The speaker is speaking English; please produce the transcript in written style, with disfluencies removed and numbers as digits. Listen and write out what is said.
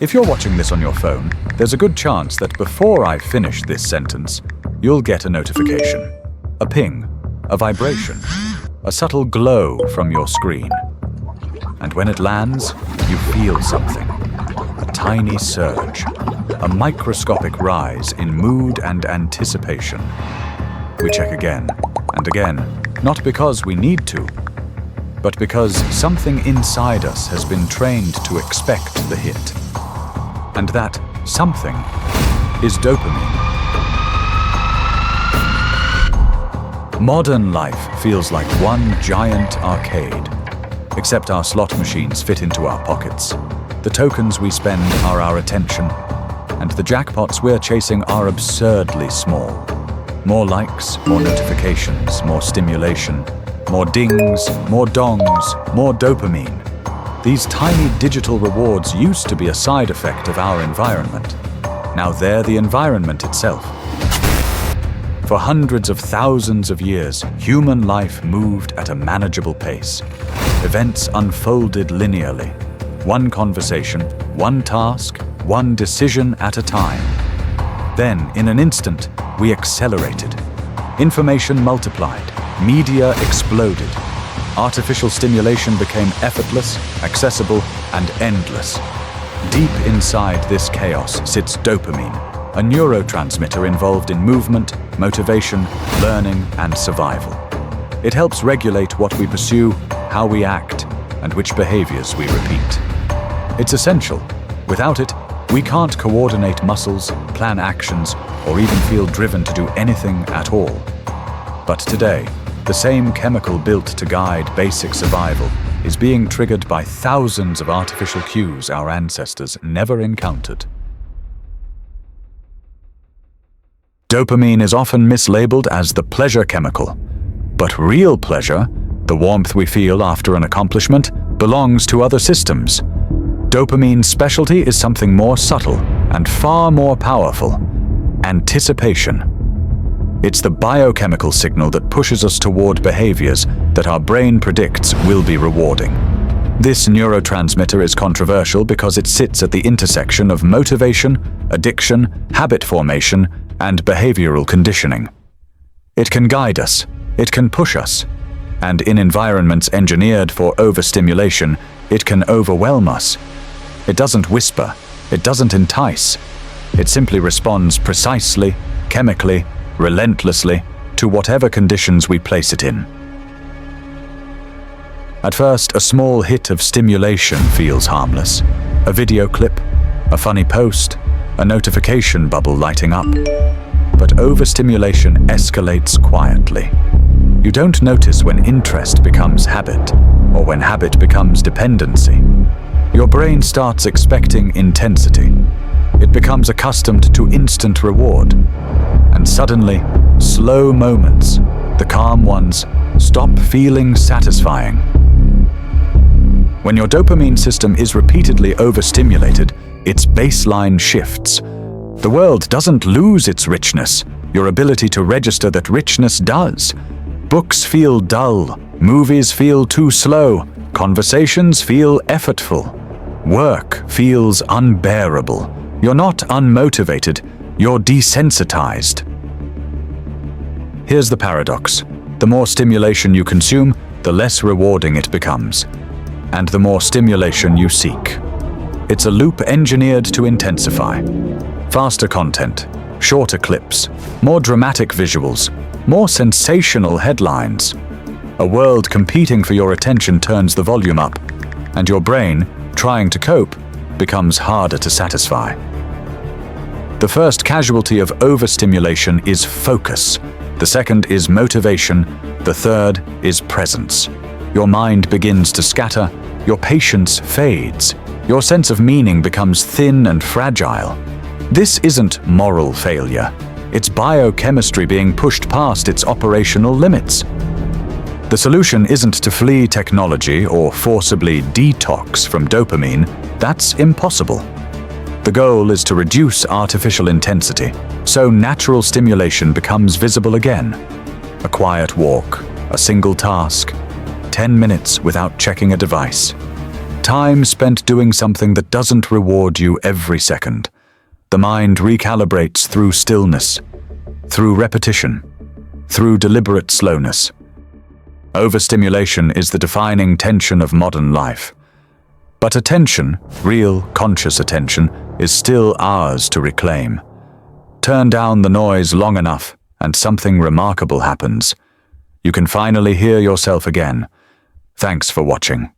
If you're watching this on your phone, there's a good chance that before I finish this sentence, you'll get a notification. A ping, a vibration, a subtle glow from your screen. And when it lands, you feel something. A tiny surge, a microscopic rise in mood and anticipation. We check again and again, not because we need to, but because something inside us has been trained to expect the hit. And that something is dopamine. Modern life feels like one giant arcade, except our slot machines fit into our pockets. The tokens we spend are our attention, and the jackpots we're chasing are absurdly small. More likes, more notifications, more stimulation, more dings, more dongs, more dopamine. These tiny digital rewards used to be a side effect of our environment. Now they're the environment itself. For hundreds of thousands of years, human life moved at a manageable pace. Events unfolded linearly. One conversation, one task, one decision at a time. Then, in an instant, we accelerated. Information multiplied. Media exploded. Artificial stimulation became effortless, accessible, and endless. Deep inside this chaos sits dopamine, a neurotransmitter involved in movement, motivation, learning, and survival. It helps regulate what we pursue, how we act, and which behaviors we repeat. It's essential. Without it, we can't coordinate muscles, plan actions, or even feel driven to do anything at all. But today, the same chemical built to guide basic survival is being triggered by thousands of artificial cues our ancestors never encountered. Dopamine is often mislabeled as the pleasure chemical, but real pleasure, the warmth we feel after an accomplishment, belongs to other systems. Dopamine's specialty is something more subtle and far more powerful: anticipation. It's the biochemical signal that pushes us toward behaviors that our brain predicts will be rewarding. This neurotransmitter is controversial because it sits at the intersection of motivation, addiction, habit formation, and behavioral conditioning. It can guide us, it can push us, and in environments engineered for overstimulation, it can overwhelm us. It doesn't whisper, it doesn't entice. It simply responds precisely, chemically, relentlessly, to whatever conditions we place it in. At first, a small hit of stimulation feels harmless. A video clip, a funny post, a notification bubble lighting up. But overstimulation escalates quietly. You don't notice when interest becomes habit, or when habit becomes dependency. Your brain starts expecting intensity. It becomes accustomed to instant reward. And suddenly, slow moments, the calm ones, stop feeling satisfying. When your dopamine system is repeatedly overstimulated, its baseline shifts. The world doesn't lose its richness. Your ability to register that richness does. Books feel dull, movies feel too slow, conversations feel effortful. Work feels unbearable. You're not unmotivated, you're desensitized. Here's the paradox. The more stimulation you consume, the less rewarding it becomes. And the more stimulation you seek. It's a loop engineered to intensify. Faster content, shorter clips, more dramatic visuals, more sensational headlines. A world competing for your attention turns the volume up, and your brain, trying to cope, becomes harder to satisfy. The first casualty of overstimulation is focus. The second is motivation. The third is presence. Your mind begins to scatter. Your patience fades. Your sense of meaning becomes thin and fragile. This isn't moral failure. It's biochemistry being pushed past its operational limits. The solution isn't to flee technology or forcibly detox from dopamine. That's impossible. The goal is to reduce artificial intensity, so natural stimulation becomes visible again. A quiet walk, a single task, 10 minutes without checking a device. Time spent doing something that doesn't reward you every second. The mind recalibrates through stillness, through repetition, through deliberate slowness. Overstimulation is the defining tension of modern life. But attention, real, conscious attention, is still ours to reclaim. Turn down the noise long enough, and something remarkable happens. You can finally hear yourself again. Thanks for watching.